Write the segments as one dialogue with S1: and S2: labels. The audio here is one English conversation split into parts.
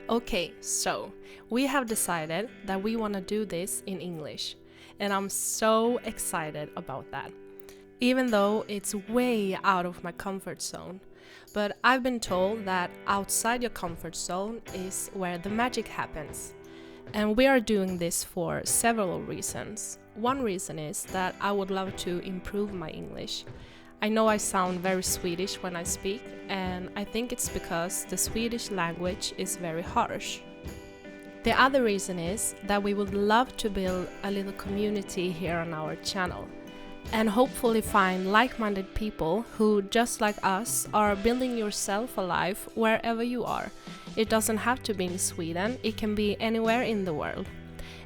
S1: Okay, so we have decided that we want to do this in English, and I'm so excited about that. Even though it's way out of my comfort zone, but I've been told that outside your comfort zone is where the magic happens. And we are doing this for several reasons. One reason is that I would love to improve my English. I know I sound very Swedish when I speak, and I think it's because the Swedish language is very harsh. The other reason is that we would love to build a little community here on our channel and hopefully find like-minded people who, just like us, are building yourself a life wherever you are. It doesn't have to be in Sweden, it can be anywhere in the world.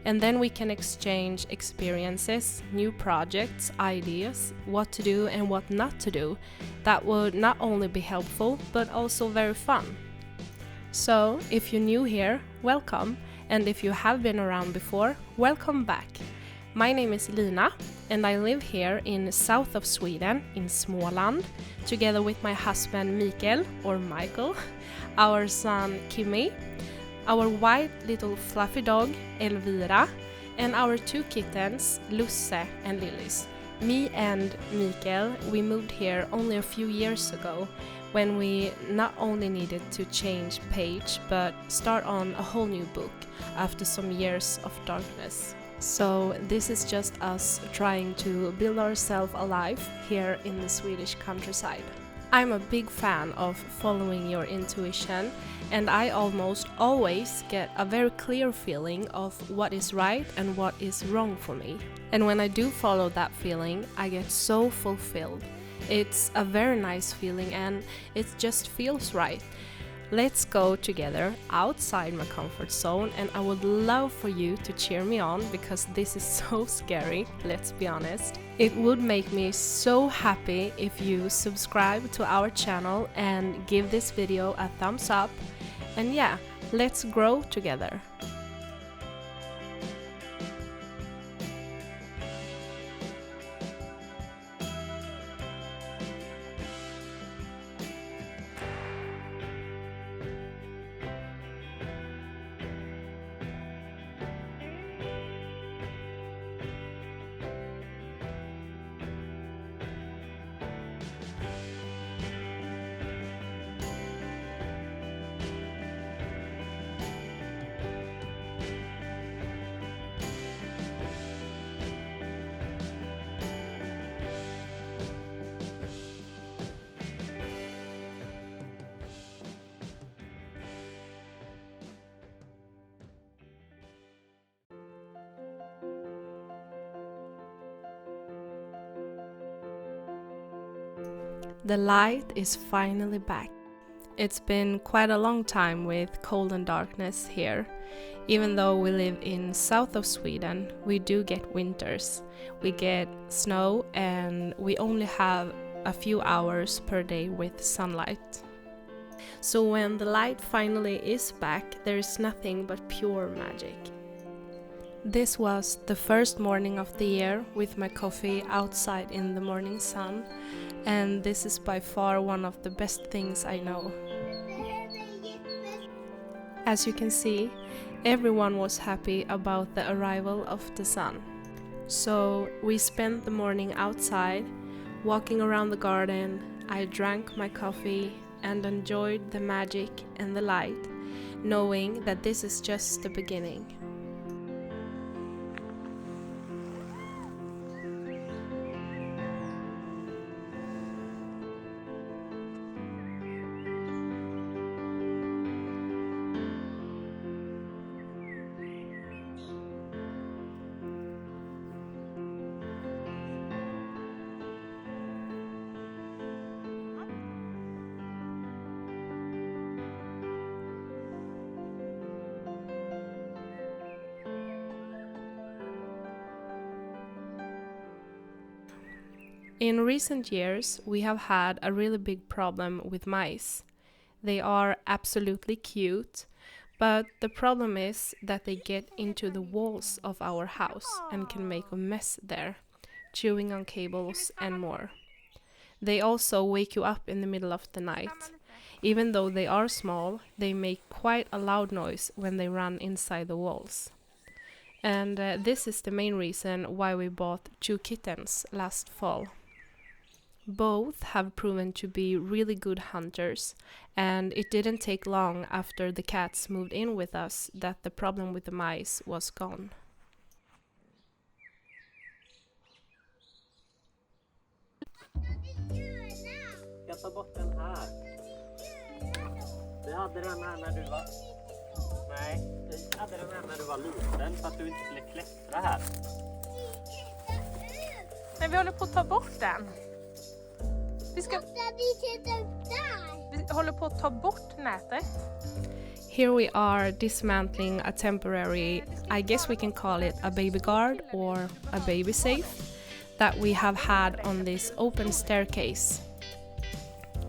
S1: And then we can exchange experiences, new projects, ideas, what to do and what not to do. That would not only be helpful, but also very fun. So, if you're new here, welcome. And if you have been around before, welcome back. My name is Lina, and I live here in south of Sweden, in Småland, together with my husband Mikael, or Michael, our son Kimmy, our white little fluffy dog Elvira, and our two kittens Lusse and Lillis. Me and Mikael, we moved here only a few years ago when we not only needed to change page but start on a whole new book after some years of darkness. So this is just us trying to build ourselves alive here in the Swedish countryside. I'm a big fan of following your intuition, and I almost always get a very clear feeling of what is right and what is wrong for me. And when I do follow that feeling, I get so fulfilled. It's a very nice feeling and it just feels right. Let's go together outside my comfort zone, and I would love for you to cheer me on because this is so scary, let's be honest. It would make me so happy if you subscribe to our channel and give this video a thumbs up. And yeah, let's grow together. The light is finally back. It's been quite a long time with cold and darkness here. Even though we live in south of Sweden, we do get winters. We get snow and we only have a few hours per day with sunlight. So when the light finally is back, there is nothing but pure magic. This was the first morning of the year with my coffee outside in the morning sun, and this is by far one of the best things I know. As you can see, everyone was happy about the arrival of the sun. So we spent the morning outside, walking around the garden. I drank my coffee and enjoyed the magic and the light, knowing that this is just the beginning. In recent years, we have had a really big problem with mice. They are absolutely cute, but the problem is that they get into the walls of our house and can make a mess there, chewing on cables and more. They also wake you up in the middle of the night. Even though they are small, they make quite a loud noise when they run inside the walls. And this is the main reason why we bought 2 kittens last fall. Both have proven to be really good hunters, and it didn't take long after the cats moved in with us that the problem with the mice was gone.
S2: Jag tar bort den här. Vi hade den här när du var... Nej, vi hade den här när du var liten för att du inte skulle klättra här.
S1: Men vi håller på att ta bort den. Vi håller på att ta bort nätet. Here we are dismantling a temporary, I guess we can call it a baby guard or a baby safe that we have had on this open staircase.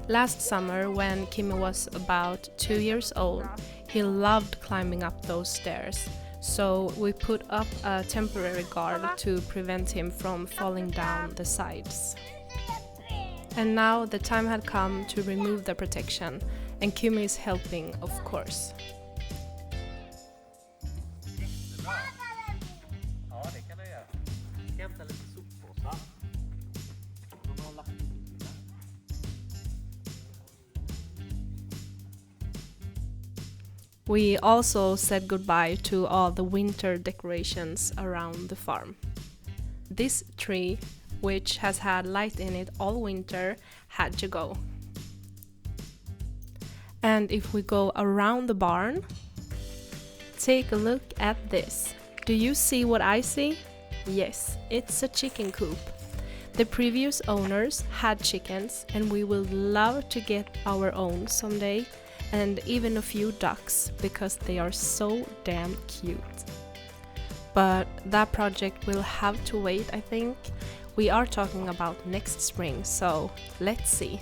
S1: Last summer, when Kimmy was about 2 years old, he loved climbing up those stairs, so we put up a temporary guard to prevent him from falling down the sides. And now the time had come to remove the protection, and Kimmy is helping, of course.
S2: Ja, det kan jag göra. Ska hämta lite soppåsar. De har lagt in där.
S1: We also said goodbye to all the winter decorations around the farm. This tree, which has had light in it all winter, had to go. And if we go around the barn, take a look at this. Do you see what I see? Yes, it's a chicken coop. The previous owners had chickens, and we would love to get our own someday, and even a few ducks, because they are so damn cute. But that project will have to wait, I think. We are talking about next spring, so let's see.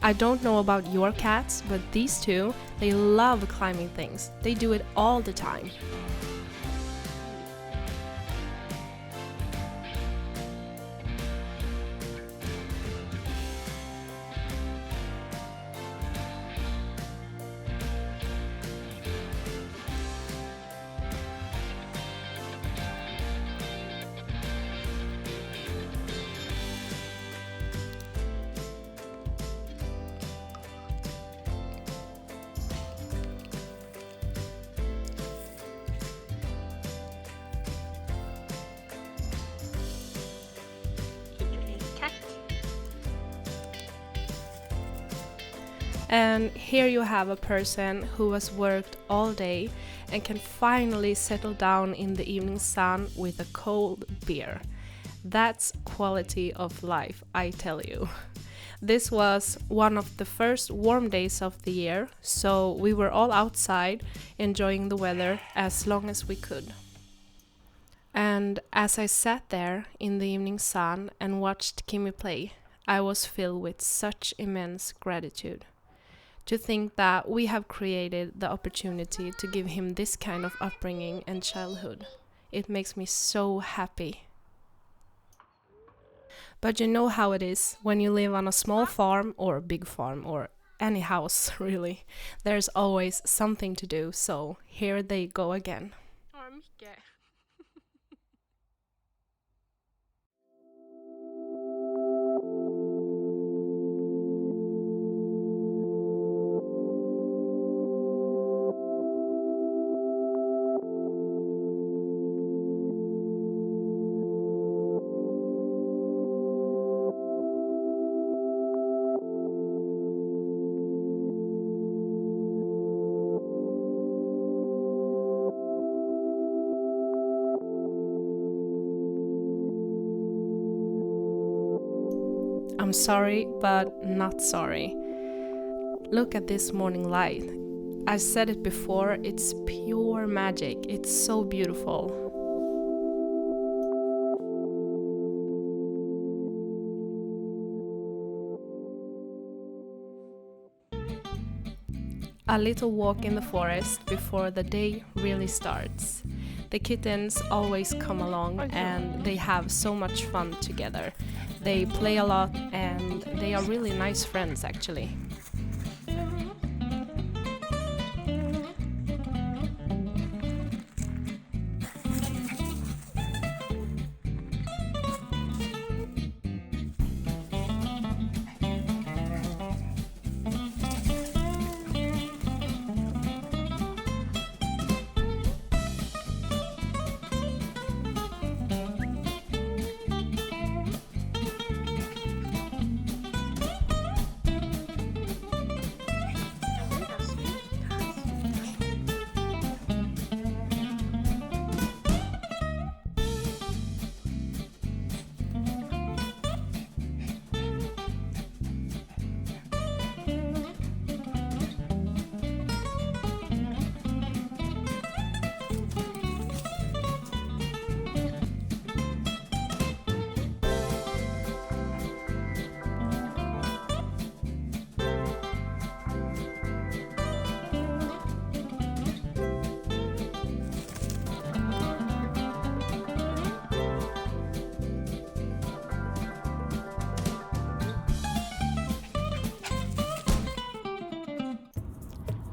S1: I don't know about your cats, but these two, they love climbing things. They do it all the time. And here you have a person who has worked all day and can finally settle down in the evening sun with a cold beer. That's quality of life, I tell you. This was one of the first warm days of the year, so we were all outside enjoying the weather as long as we could. And as I sat there in the evening sun and watched Kimmy play, I was filled with such immense gratitude. To think that we have created the opportunity to give him this kind of upbringing and childhood. It makes me so happy. But you know how it is when you live on a small farm or a big farm or any house, really. There's always something to do, so here they go again. I'm sorry, but not sorry. Look at this morning light. I've said it before, it's pure magic. It's so beautiful. A little walk in the forest before the day really starts. The kittens always come along and they have so much fun together. They play a lot and they are really nice friends actually.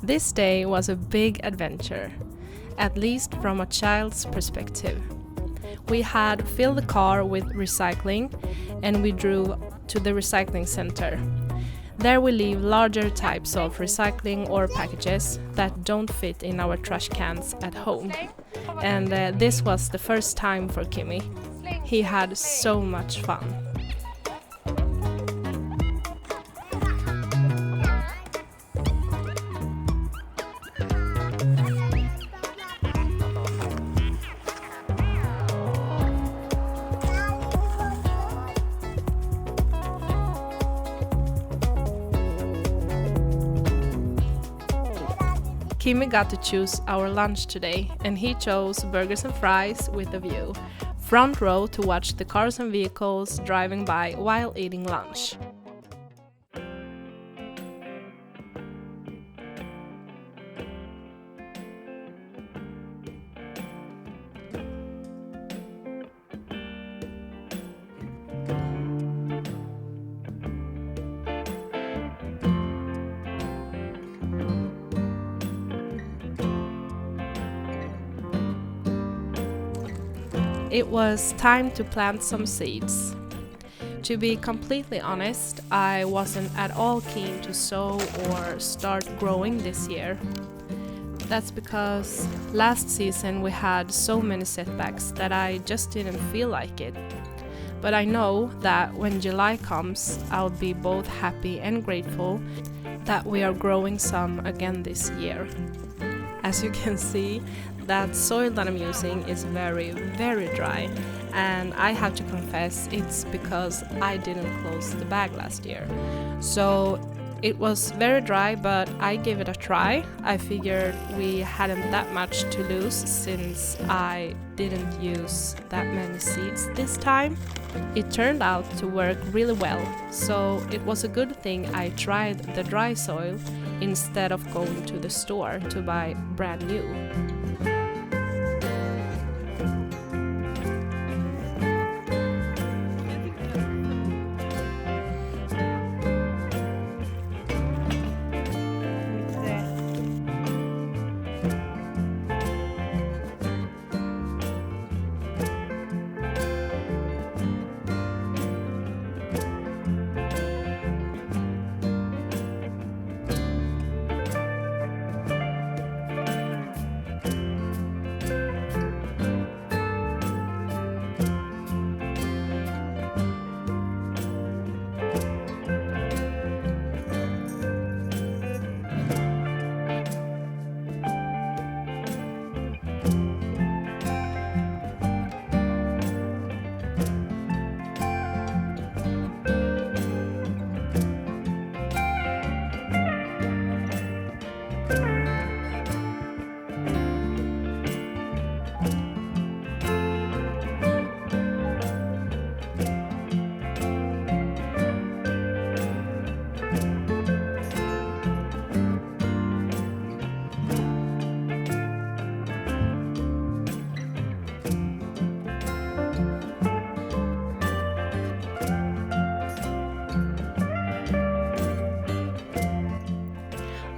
S1: This day was a big adventure, at least from a child's perspective. We had filled the car with recycling and we drove to the recycling center. There we leave larger types of recycling or packages that don't fit in our trash cans at home. And this was the first time for Kimmy. He had so much fun. Kimmy got to choose our lunch today, and he chose burgers and fries with a view, front row to watch the cars and vehicles driving by while eating lunch. It was time to plant some seeds. To be completely honest, I wasn't at all keen to sow or start growing this year. That's because last season we had so many setbacks that I just didn't feel like it. But I know that when July comes, I'll be both happy and grateful that we are growing some again this year. As you can see, that soil that I'm using is very, very dry, and I have to confess it's because I didn't close the bag last year. So it was very dry, but I gave it a try. I figured we hadn't that much to lose since I didn't use that many seeds this time. It turned out to work really well, so it was a good thing I tried the dry soil instead of going to the store to buy brand new.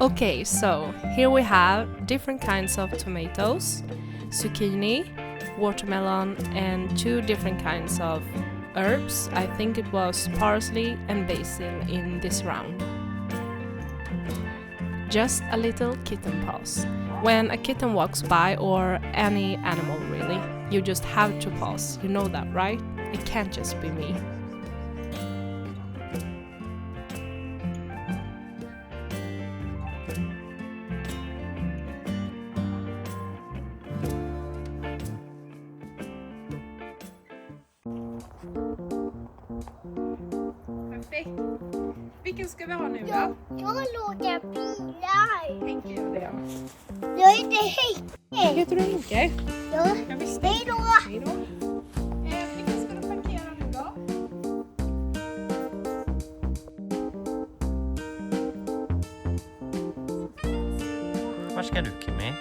S1: Okay, so here we have different kinds of tomatoes, zucchini, watermelon, and 2 different kinds of herbs. I think it was parsley and basil in this round. Just a little kitten pause. When a kitten walks by, or any animal really, you just have to pause. You know that, right? It can't just be me.
S3: Perfekt. Vilken ska vi ha nu då?
S4: Jag låter bilar.
S3: Henke gör det.
S4: Jag heter Henke.
S3: Heter du Henke?
S4: Ja. Hej då.
S3: Hej då. Vilken ska du parkera nu då?
S2: Var ska du, Kimmy?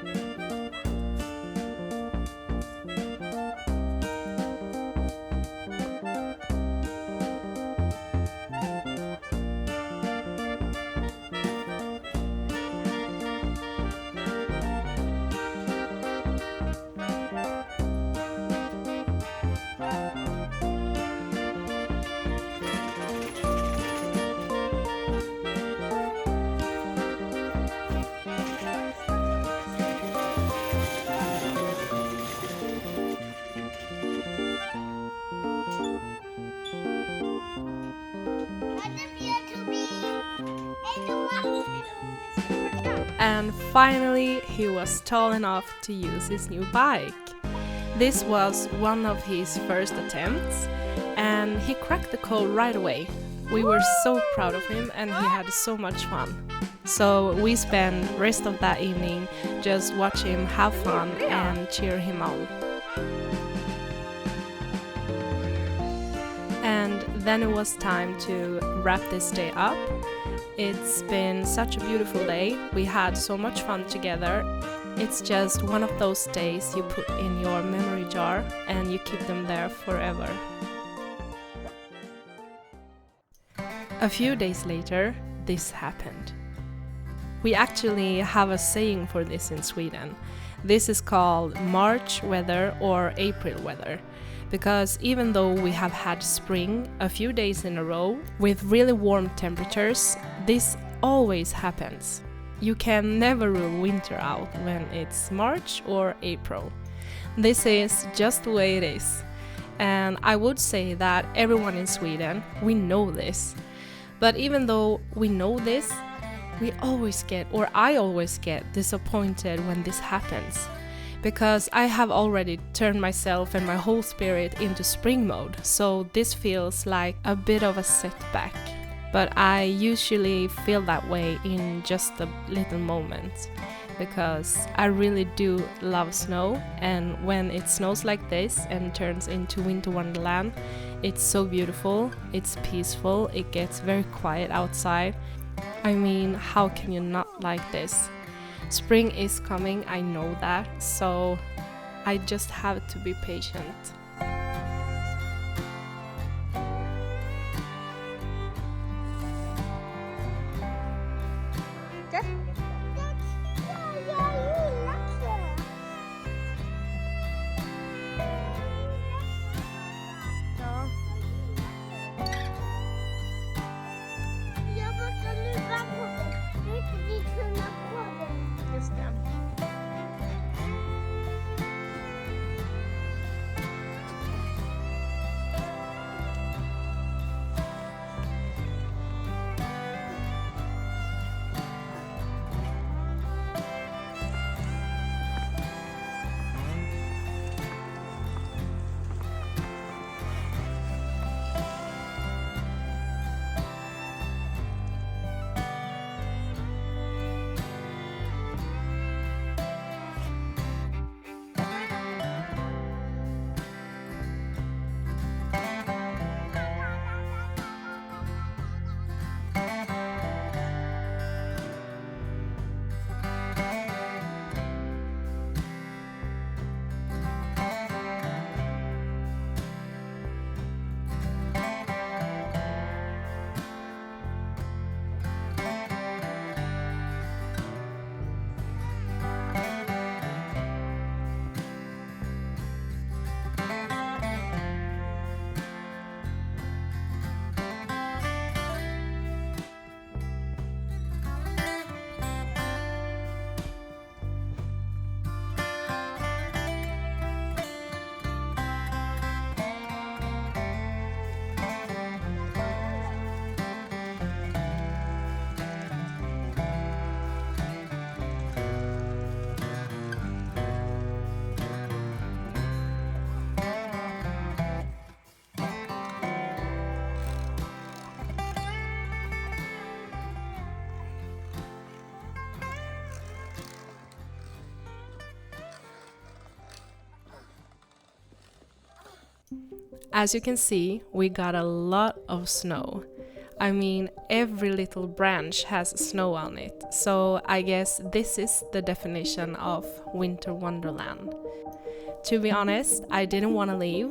S1: And finally, he was tall enough to use his new bike. This was one of his first attempts, and he cracked the code right away. We were so proud of him, and he had so much fun. So we spent the rest of that evening just watch him have fun and cheer him on. And then it was time to wrap this day up. It's been such a beautiful day. We had so much fun together. It's just one of those days you put in your memory jar and you keep them there forever. A few days later, this happened. We actually have a saying for this in Sweden. This is called March weather or April weather. Because even though we have had spring a few days in a row with really warm temperatures, this always happens. You can never rule winter out when it's March or April. This is just the way it is. And I would say that everyone in Sweden, we know this. But even though we know this, I always get disappointed when this happens. Because I have already turned myself and my whole spirit into spring mode, so this feels like a bit of a setback. But I usually feel that way in just a little moment, because I really do love snow, and when it snows like this and turns into winter wonderland, it's so beautiful, it's peaceful, it gets very quiet outside. I mean, how can you not like this? Spring is coming, I know that, so I just have to be patient.
S4: Jag brukar lura på det. Nu inte vi kunna på det.
S3: Just det.
S1: As you can see, we got a lot of snow. I mean, every little branch has snow on it, so I guess this is the definition of winter wonderland. To be honest, I didn't want to leave,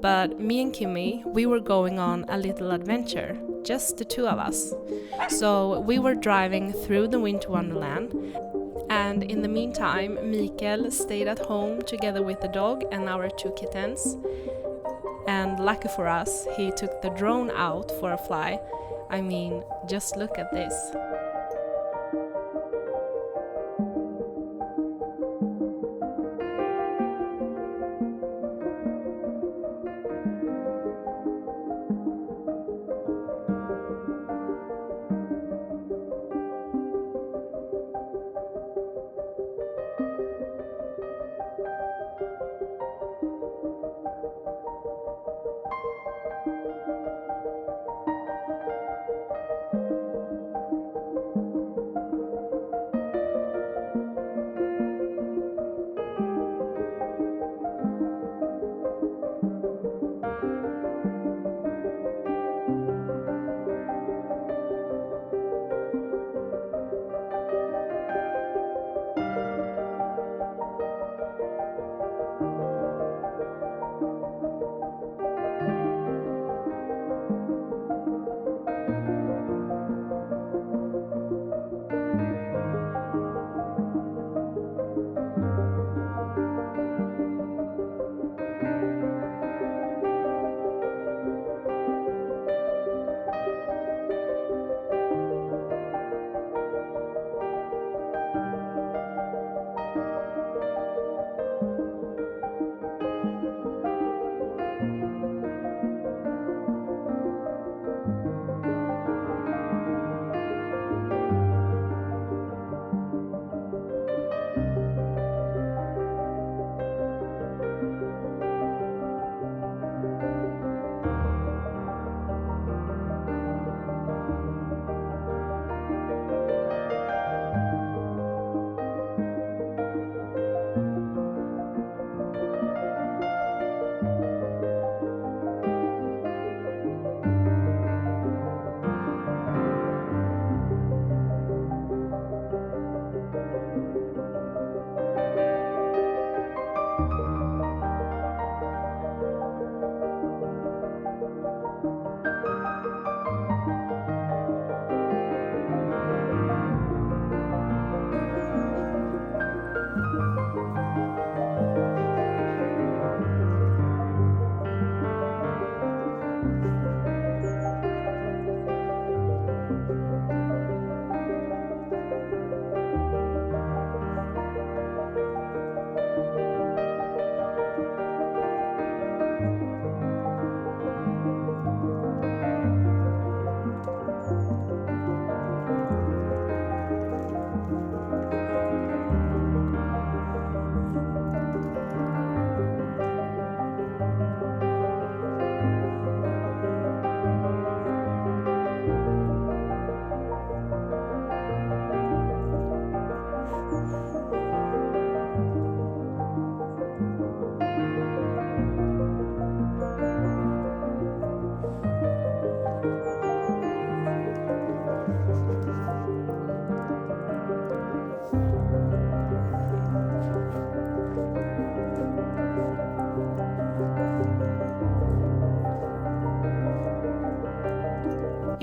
S1: but me and Kimmy, we were going on a little adventure, just the two of us. So we were driving through the winter wonderland, and in the meantime, Mikael stayed at home together with the dog and our 2 kittens. And lucky for us, he took the drone out for a fly. I mean, just look at this.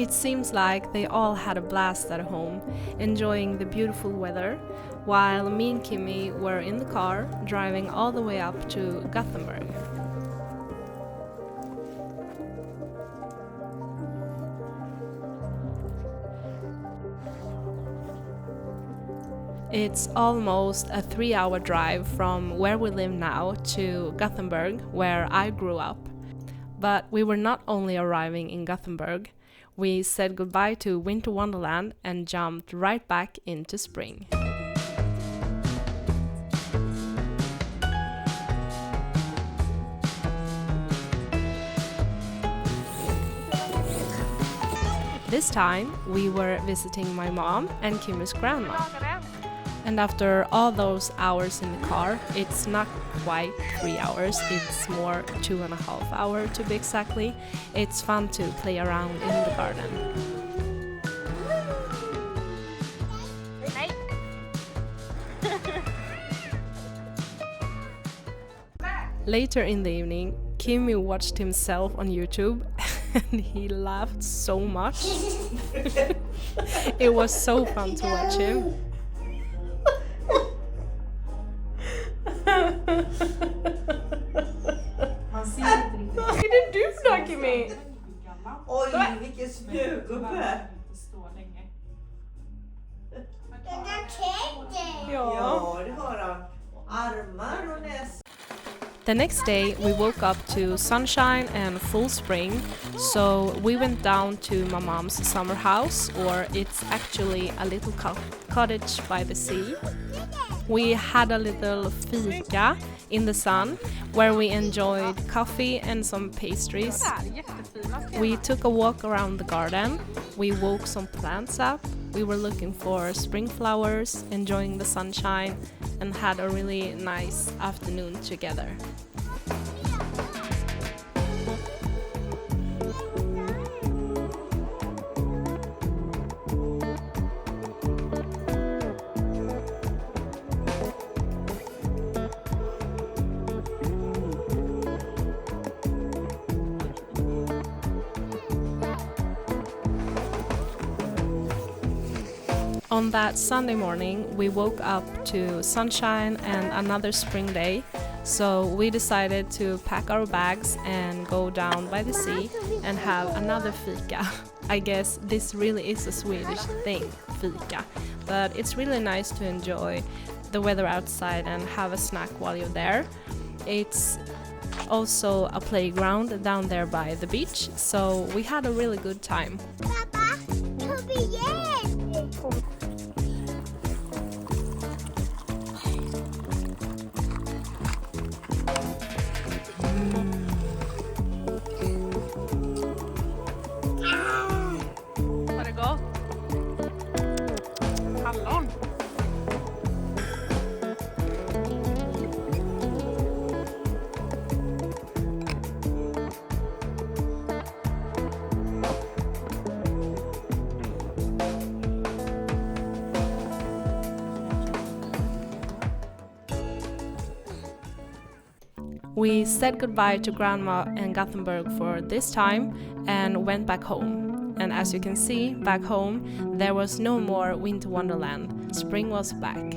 S1: It seems like they all had a blast at home, enjoying the beautiful weather, while me and Kimmy were in the car driving all the way up to Gothenburg. It's almost a 3-hour drive from where we live now to Gothenburg, where I grew up. But we were not only arriving in Gothenburg, we said goodbye to winter wonderland and jumped right back into spring. This time we were visiting my mom and Kimmy's grandma. And after all those hours in the car, it's not quite 3 hours, it's more 2.5 hours to be exactly. It's fun to play around in the garden. Later in the evening, Kimmy watched himself on YouTube and he laughed so much. It was so fun to watch him. Vad är det du då, Kimmy?
S5: Oj, vilken snögubbe!
S4: Den har tänder.
S5: Ja, det har han. Armar och näs.
S1: The next day we woke up to sunshine and full spring, so we went down to my mom's summer house, or it's actually a little cottage by the sea. We had a little fika in the sun where we enjoyed coffee and some pastries. We took a walk around the garden. We woke some plants up. We were looking for spring flowers, enjoying the sunshine, and had a really nice afternoon together. On that Sunday morning, we woke up to sunshine and another spring day, so we decided to pack our bags and go down by the sea and have another fika. I guess this really is a Swedish thing, fika, but it's really nice to enjoy the weather outside and have a snack while you're there. It's also a playground down there by the beach, so we had a really good time.
S4: Pappa, kom igen!
S3: Var det gott? Hallon.
S1: We said goodbye to Grandma and Gothenburg for this time and went back home. And as you can see, back home, there was no more winter wonderland. Spring was back.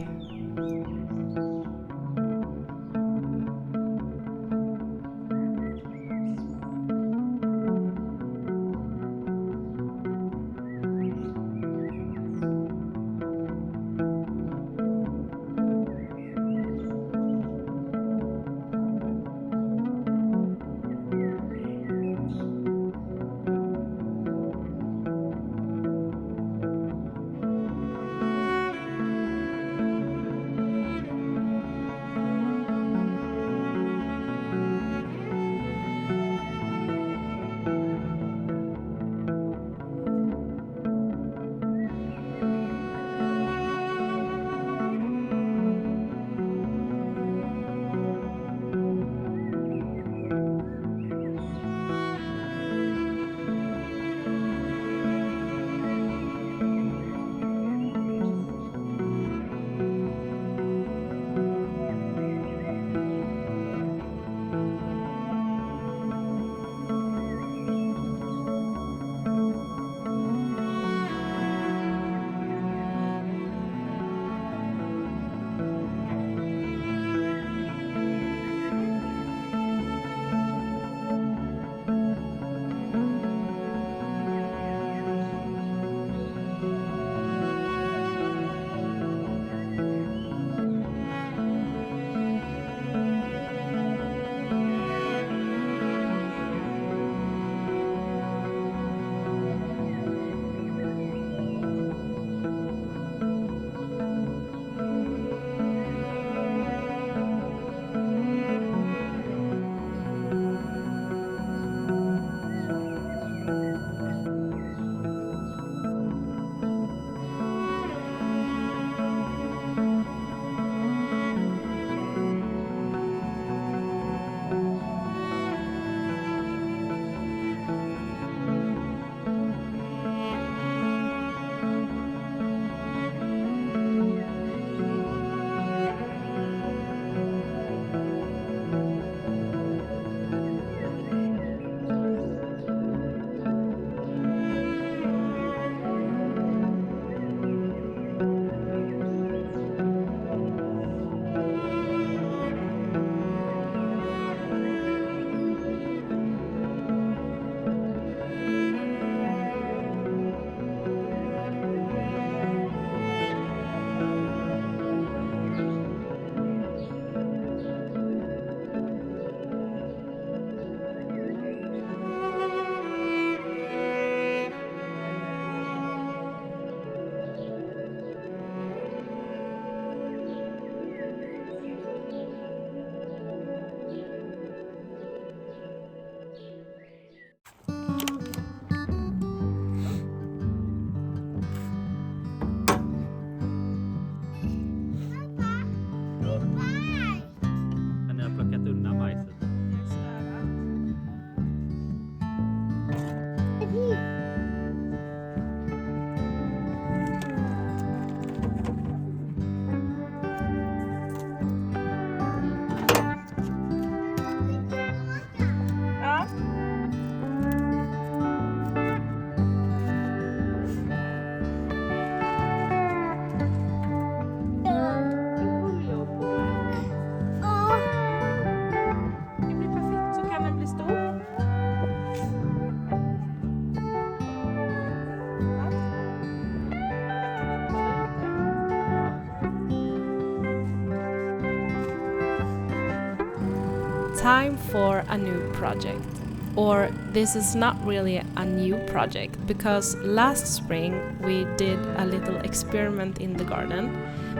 S1: time for a new project. Or this is not really a new project, because last spring we did a little experiment in the garden,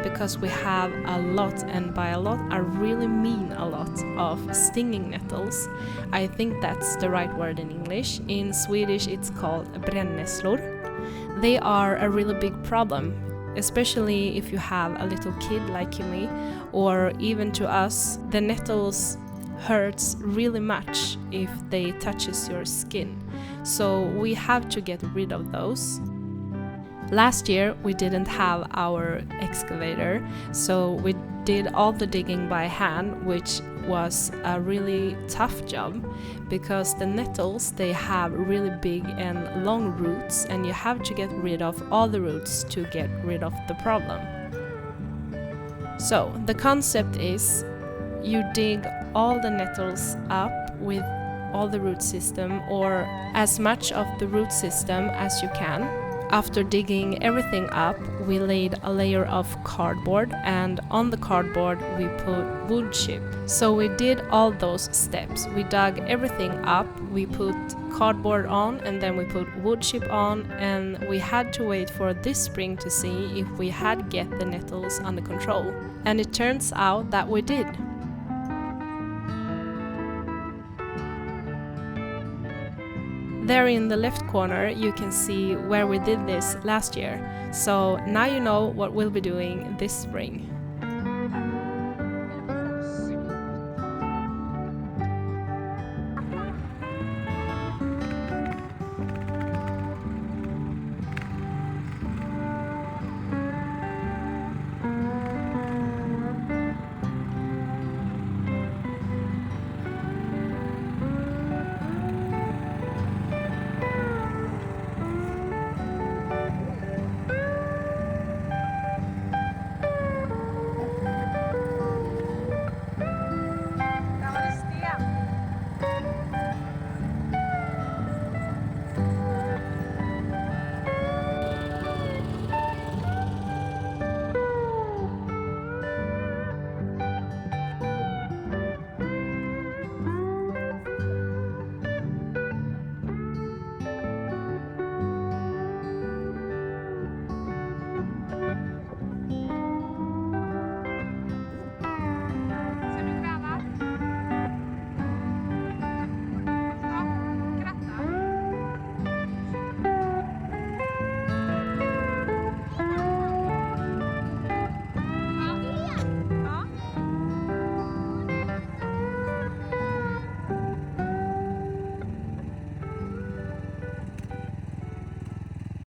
S1: because we have a lot, and by a lot I really mean a lot, of stinging nettles. I think that's the right word in English. In Swedish it's called brännässlor. They are a really big problem, especially if you have a little kid like me, or even to us, the nettles hurts really much if they touches your skin. So we have to get rid of those. Last year we didn't have our excavator, so we did all the digging by hand, which was a really tough job, because the nettles, they have really big and long roots, and you have to get rid of all the roots to get rid of the problem. So the concept is you dig all the nettles up with all the root system, or as much of the root system as you can. After digging everything up, we laid a layer of cardboard, and on the cardboard we put wood chip. So we did all those steps. We dug everything up, we put cardboard on, and then we put wood chip on, and we had to wait for this spring to see if we had get the nettles under control. And it turns out that we did. There in the left corner you can see where we did this last year, so now you know what we'll be doing this spring.